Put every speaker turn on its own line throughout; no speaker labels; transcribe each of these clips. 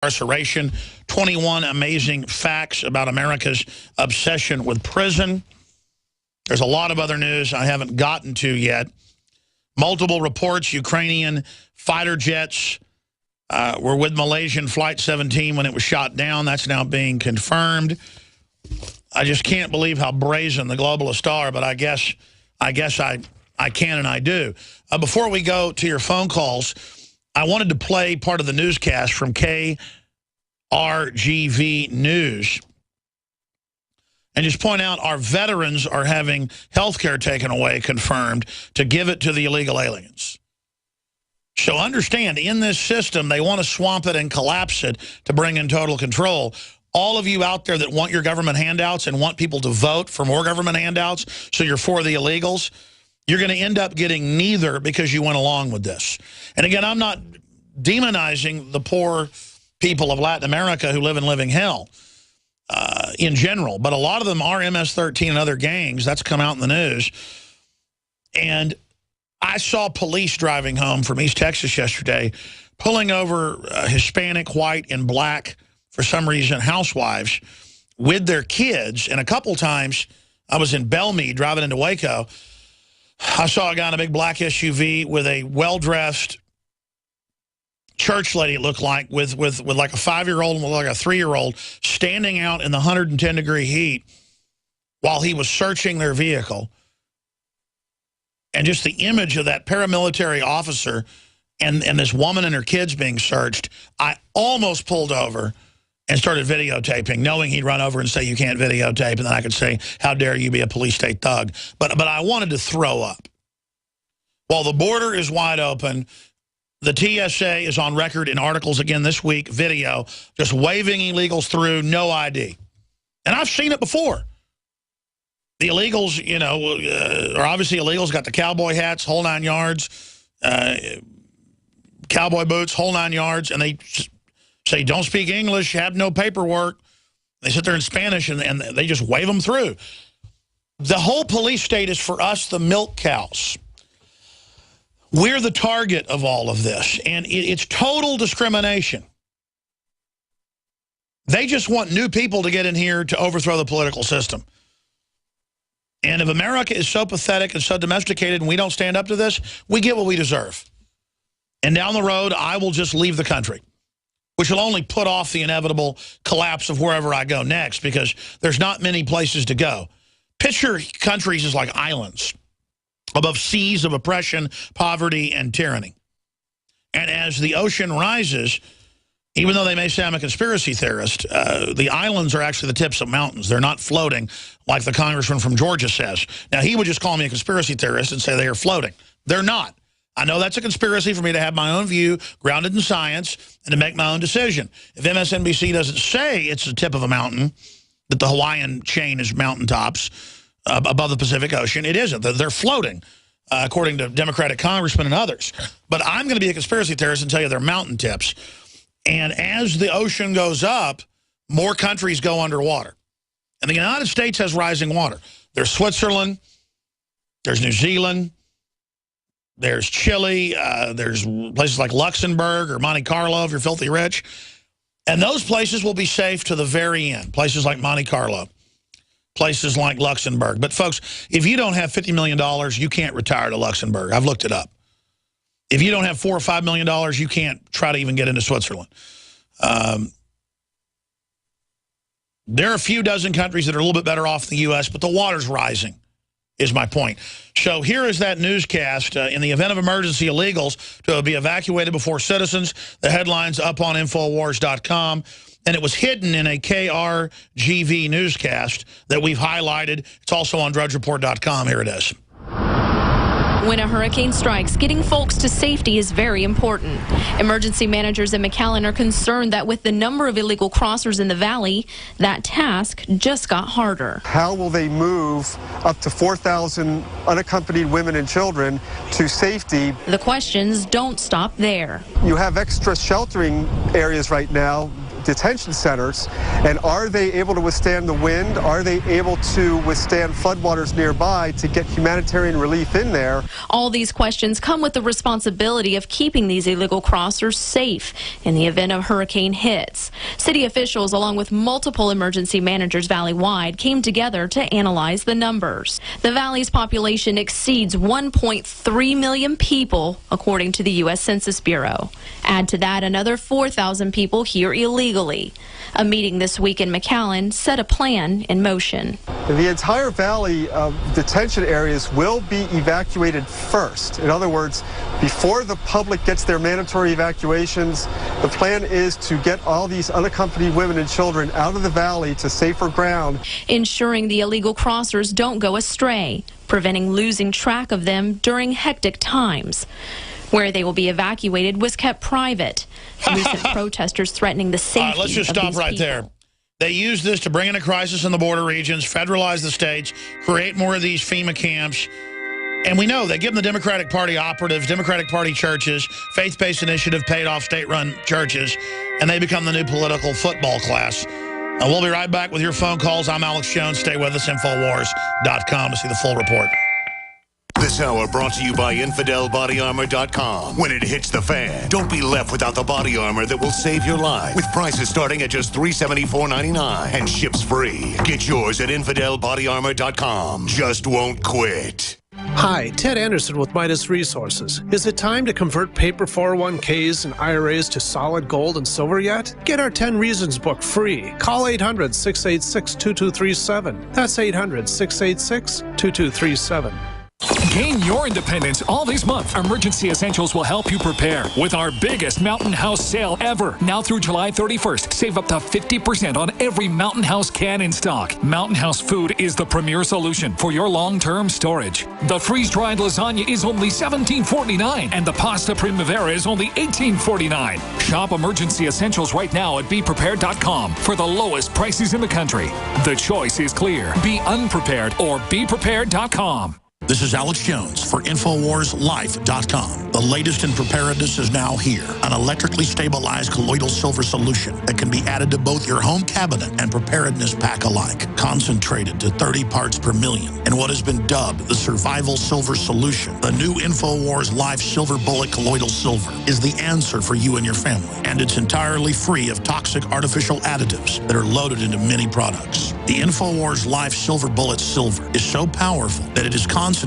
incarceration, 21 amazing facts about America's obsession with prison. There's a lot of other news I haven't gotten to yet. Multiple reports, Ukrainian fighter jets were with Malaysian Flight 17 when it was shot down. That's now being confirmed. I just can't believe how brazen the globalists are, but I guess I can and I do. Before we go to your phone calls, I wanted to play part of the newscast from KRGV News and just point out our veterans are having health care taken away, confirmed, to give it to the illegal aliens. So understand, in this system, they want to swamp it and collapse it to bring in total control. All of you out there that want your government handouts and want people to vote for more government handouts, so you're for the illegals, you're going to end up getting neither because you went along with this. And again, I'm not demonizing the poor people of Latin America who live in living hell in general, but a lot of them are MS-13 and other gangs. That's come out in the news. And I saw police driving home from East Texas yesterday, pulling over Hispanic, white, and black, for some reason, housewives with their kids. And a couple times, I was in Belmead driving into Waco. I saw a guy in a big black SUV with a well-dressed church lady, it looked like, with like a 5-year-old and with like a 3-year-old, standing out in the 110-degree heat while he was searching their vehicle. And just the image of that paramilitary officer and this woman and her kids being searched, I almost pulled over and started videotaping, knowing he'd run over and say, you can't videotape, and then I could say, how dare you be a police state thug. But I wanted to throw up. While the border is wide open, the TSA is on record in articles again this week, video, just waving illegals through, no ID. And I've seen it before. The illegals, you know, are obviously illegals, got the cowboy hats, whole 9 yards, cowboy boots, whole 9 yards, and they say, don't speak English, have no paperwork. They sit there in Spanish, and they just wave them through. The whole police state is for us the milk cows. We're the target of all of this, and it's total discrimination. They just want new people to get in here to overthrow the political system. And if America is so pathetic and so domesticated and we don't stand up to this, we get what we deserve. And down the road, I will just leave the country, which will only put off the inevitable collapse of wherever I go next, because there's not many places to go. Picture countries as like islands above seas of oppression, poverty, and tyranny. And as the ocean rises, even though they may say I'm a conspiracy theorist, the islands are actually the tips of mountains. They're not floating like the congressman from Georgia says. Now, he would just call me a conspiracy theorist and say they are floating. They're not. I know that's a conspiracy for me to have my own view, grounded in science, and to make my own decision. If MSNBC doesn't say it's the tip of a mountain, that the Hawaiian chain is mountaintops above the Pacific Ocean, it isn't. They're floating, according to Democratic congressmen and others. But I'm going to be a conspiracy theorist and tell you they're mountain tips. And as the ocean goes up, more countries go underwater. And the United States has rising water. There's Switzerland, there's New Zealand, there's Chile, there's places like Luxembourg or Monte Carlo if you're filthy rich. And those places will be safe to the very end, places like Monte Carlo, places like Luxembourg. But folks, if you don't have $50 million, you can't retire to Luxembourg. I've looked it up. If you don't have $4 or $5 million, you can't try to even get into Switzerland. There are a few dozen countries that are a little bit better off than the U.S., but the water's rising, is my point. So here is that newscast. In the event of emergency, illegals to be evacuated before citizens. The headline's up on Infowars.com. And it was hidden in a KRGV newscast that we've highlighted. It's also on DrudgeReport.com. Here it is.
When a hurricane strikes, getting folks to safety is very important. Emergency managers in McAllen are concerned that with the number of illegal crossers in the valley, that task just got harder.
How will they move up to 4,000 unaccompanied women and children to safety?
The questions don't stop there.
You have extra sheltering areas right now detention centers, and are they able to withstand the wind? Are they able to withstand floodwaters nearby to get humanitarian relief in there?
All these questions come with the responsibility of keeping these illegal crossers safe in the event of hurricane hits. City officials, along with multiple emergency managers valley-wide, came together to analyze the numbers. The valley's population exceeds 1.3 million people, according to the U.S. Census Bureau. Add to that another 4,000 people here illegally. A meeting this week in McAllen set a plan in motion.
The entire valley of detention areas will be evacuated first. In other words, before the public gets their mandatory evacuations, the plan is to get all these unaccompanied women and children out of the valley to safer ground. Ensuring
the illegal crossers don't go astray, preventing losing track of them during hectic times. Where they will be evacuated was kept private. Recent protesters threatening the safety of these
let's just stop right
people.
there. They use this to bring in a crisis in the border regions, federalize the states, create more of these FEMA camps. And we know they give them the Democratic Party operatives, Democratic Party churches, faith-based initiative paid off state-run churches, and they become the new political football class. We'll be right back with your phone calls. I'm Alex Jones. Stay with us, Infowars.com to see the full report.
This hour brought to you by InfidelBodyArmor.com. When it hits the fan, don't be left without the body armor that will save your life. With prices starting at just $374.99 and ships free. Get yours at InfidelBodyArmor.com. Just won't quit.
Hi, Ted Anderson with Midas Resources. Is it time to convert paper 401ks and IRAs to solid gold and silver yet? Get our 10 Reasons book free. Call 800-686-2237. That's 800-686-2237.
Gain your independence all this month. Emergency Essentials will help you prepare with our biggest Mountain House sale ever. Now through July 31st, save up to 50% on every Mountain House can in stock. Mountain House food is the premier solution for your long-term storage. The freeze-dried lasagna is only $17.49 and the pasta primavera is only $18.49. Shop Emergency Essentials right now at BePrepared.com for the lowest prices in the country. The choice is clear. Be unprepared or BePrepared.com.
This is Alex Jones for InfoWarsLife.com. The latest in preparedness is now here. An electrically stabilized colloidal silver solution that can be added to both your home cabinet and preparedness pack alike. Concentrated to 30 parts per million in what has been dubbed the survival silver solution. The new InfoWars Life Silver Bullet Colloidal Silver is the answer for you and your family. And it's entirely free of toxic artificial additives that are loaded into many products. The InfoWars Life Silver Bullet Silver is so powerful that it is concentrated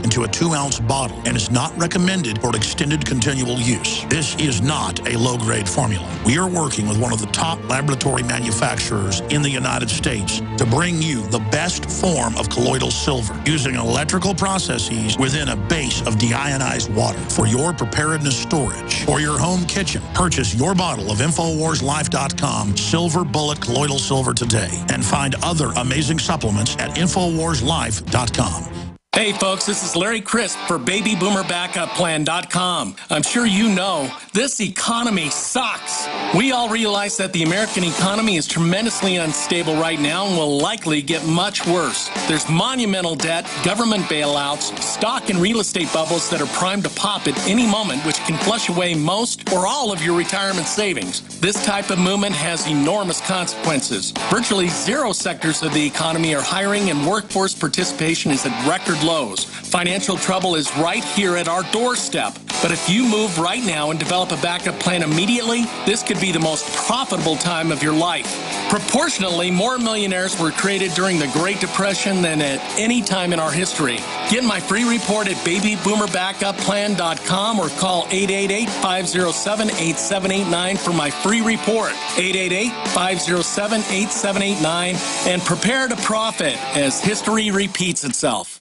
into a 2-ounce bottle and is not recommended for extended continual use. This is not a low-grade formula. We are working with one of the top laboratory manufacturers in the United States to bring you the best form of colloidal silver using electrical processes within a base of deionized water for your preparedness storage or your home kitchen. Purchase your bottle of InfoWarsLife.com Silver Bullet Colloidal Silver today and find other amazing supplements at InfoWarsLife.com.
Hey folks, this is Larry Crisp for BabyBoomerBackupPlan.com. I'm sure you know this economy sucks. We all realize that the American economy is tremendously unstable right now and will likely get much worse. There's monumental debt, government bailouts, stock and real estate bubbles that are primed to pop at any moment, which can flush away most or all of your retirement savings. This type of movement has enormous consequences. Virtually zero sectors of the economy are hiring and workforce participation is at record lows. Financial trouble is right here at our doorstep. But if you move right now and develop a backup plan immediately, this could be the most profitable time of your life. Proportionately, more millionaires were created during the Great Depression than at any time in our history. Get my free report at BabyBoomerBackupPlan.com or call 888-507-8789 for my free report. 888-507-8789 and prepare to profit as history repeats itself.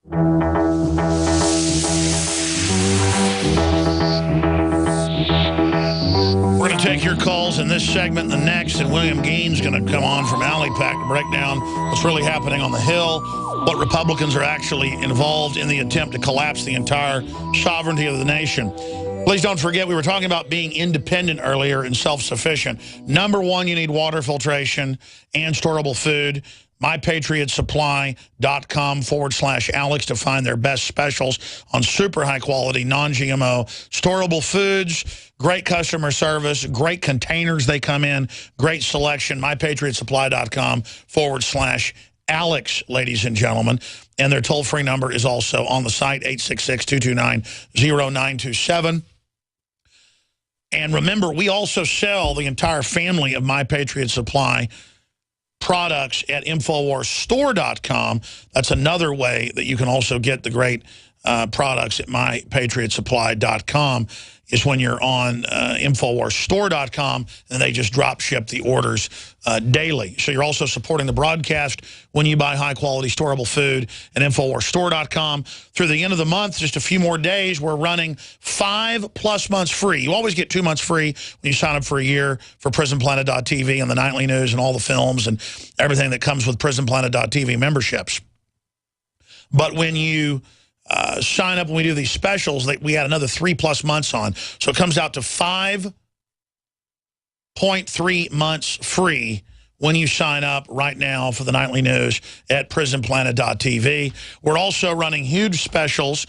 We're going to take your calls in this segment and the next, and William Gein's going to come on from Alley Pack to break down what's really happening on the Hill, what Republicans are actually involved in the attempt to collapse the entire sovereignty of the nation. Please don't forget, we were talking about being independent earlier and self-sufficient. Number one, you need water filtration and storable food. mypatriotsupply.com/Alex to find their best specials on super high quality, non-GMO, storable foods, great customer service, great containers they come in, great selection, mypatriotsupply.com/Alex, ladies and gentlemen. And their toll-free number is also on the site, 866-229-0927. And remember, we also sell the entire family of My Patriot Supply products at InfoWarsStore.com. That's another way that you can also get the great products at MyPatriotSupply.com is when you're on InfoWarsStore.com, and they just drop ship the orders daily. So you're also supporting the broadcast when you buy high-quality storable food at InfoWarsStore.com. Through the end of the month, just a few more days, we're running 5+ months free. You always get 2 months free when you sign up for a year for PrisonPlanet.tv and the nightly news and all the films and everything that comes with PrisonPlanet.tv memberships. But when you sign up when we do these specials, that we had another 3+ months on. So it comes out to 5.3 months free when you sign up right now for the nightly news at PrisonPlanet.tv. We're also running huge specials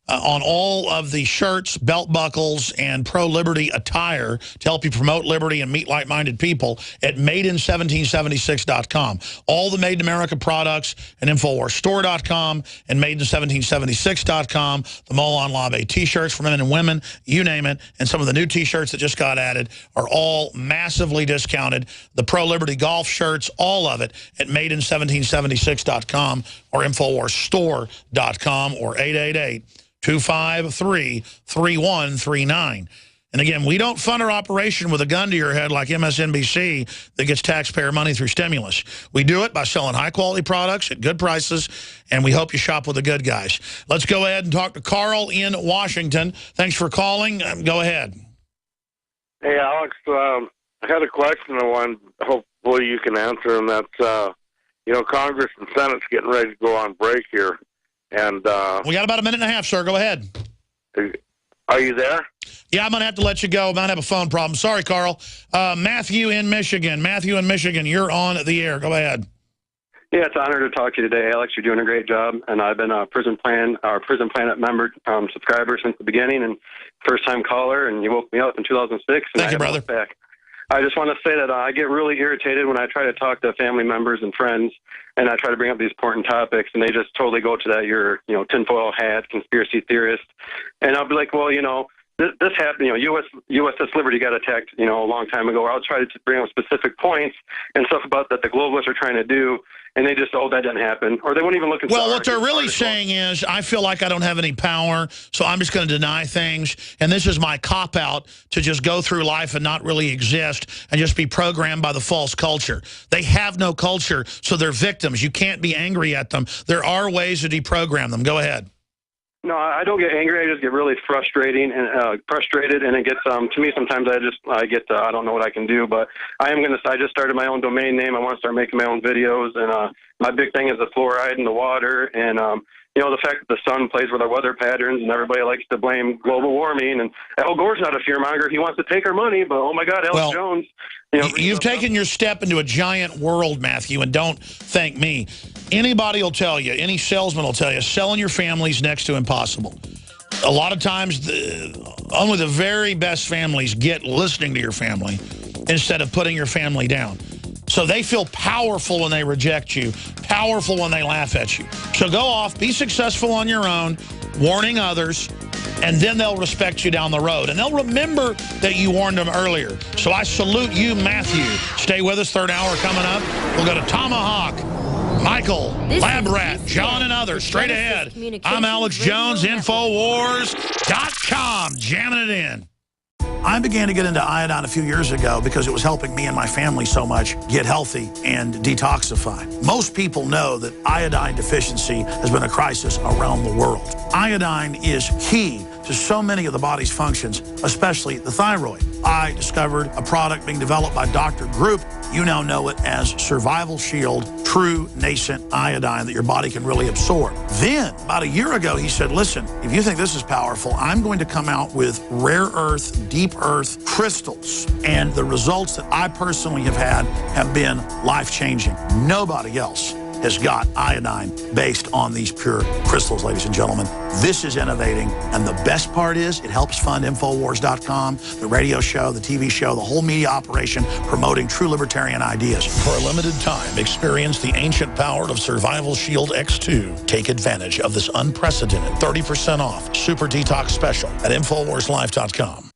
on all of the shirts, belt buckles, and pro-liberty attire to help you promote liberty and meet like-minded people at MadeIn1776.com. All the Made in America products at InfoWarsStore.com and MadeIn1776.com. The Molon Labe t-shirts for men and women, you name it, and some of the new t-shirts that just got added are all massively discounted. The pro-liberty golf shirts, all of it at MadeIn1776.com or InfoWarsStore.com or 888-253-3139. And again, we don't fund our operation with a gun to your head like MSNBC that gets taxpayer money through stimulus. We do it by selling high-quality products at good prices, and we hope you shop with the good guys. Let's go ahead and talk to Carl in Washington. Thanks for calling. Go ahead.
Hey, Alex, I had a question I wanted, hopefully you can answer, and that's, you know, Congress and Senate's getting ready to go on break here. And
we got about a minute and a half, sir. Go ahead.
Are you there?
Yeah, I'm going to have to let you go. I might have a phone problem. Sorry, Carl. Matthew in Michigan. Matthew in Michigan, you're on the air. Go ahead.
Yeah, it's an honor to talk to you today, Alex. You're doing a great job. And I've been a Prison Planet member, subscriber since the beginning, and first-time caller, and you woke me up in 2006. And
Thank you, brother.
Back. I just want to say that I get really irritated when I try to talk to family members and friends, and I try to bring up these important topics, and they just totally go to that, you're, you know, tinfoil hat, conspiracy theorist. And I'll be like, well, you know, this happened, you know, USS Liberty got attacked, you know, a long time ago. I'll try to bring up specific points and stuff about that the globalists are trying to do, and they just, oh, that didn't happen. Or they won't even look at
Well, what they're really saying is, I feel like I don't have any power, so I'm just going to deny things, and this is my cop-out to just go through life and not really exist and just be programmed by the false culture. They have no culture, so they're victims. You can't be angry at them. There are ways to deprogram them. Go ahead.
No, I don't get angry. I just get really frustrated, and it gets to me sometimes. I don't know what I can do, but I just started my own domain name. I want to start making my own videos, and my big thing is the fluoride in the water, and you know, the fact that the sun plays with our weather patterns, and everybody likes to blame global warming. And Al Gore's not a fearmonger. He wants to take our money, but oh my God, Alex Jones. You know,
you've taken your step into a giant world, Matthew, and don't thank me. Anybody will tell you, any salesman will tell you, selling your family's next to impossible. A lot of times, only the very best families get listening to your family instead of putting your family down. So they feel powerful when they reject you, powerful when they laugh at you. So go off, be successful on your own, warning others, and then they'll respect you down the road. And they'll remember that you warned them earlier. So I salute you, Matthew. Stay with us, third hour coming up. We'll go to Tomahawk, Michael, Lab Rat, John, and others. Straight ahead. I'm Alex Jones, Infowars.com, jamming it in. I began to get into iodine a few years ago because it was helping me and my family so much get healthy and detoxify. Most people know that iodine deficiency has been a crisis around the world. Iodine is key to so many of the body's functions, especially the thyroid. I discovered a product being developed by Dr. Group. You now know it as Survival Shield, true nascent iodine that your body can really absorb. Then, about a year ago, he said, listen, if you think this is powerful, I'm going to come out with rare earth, deep earth crystals. And the results that I personally have had have been life-changing. Nobody else has got iodine based on these pure crystals, ladies and gentlemen. This is innovating, and the best part is it helps fund Infowars.com, the radio show, the TV show, the whole media operation promoting true libertarian ideas. For a limited time, experience the ancient power of Survival Shield X2. Take advantage of this unprecedented 30% off Super Detox special at InfoWarsLife.com.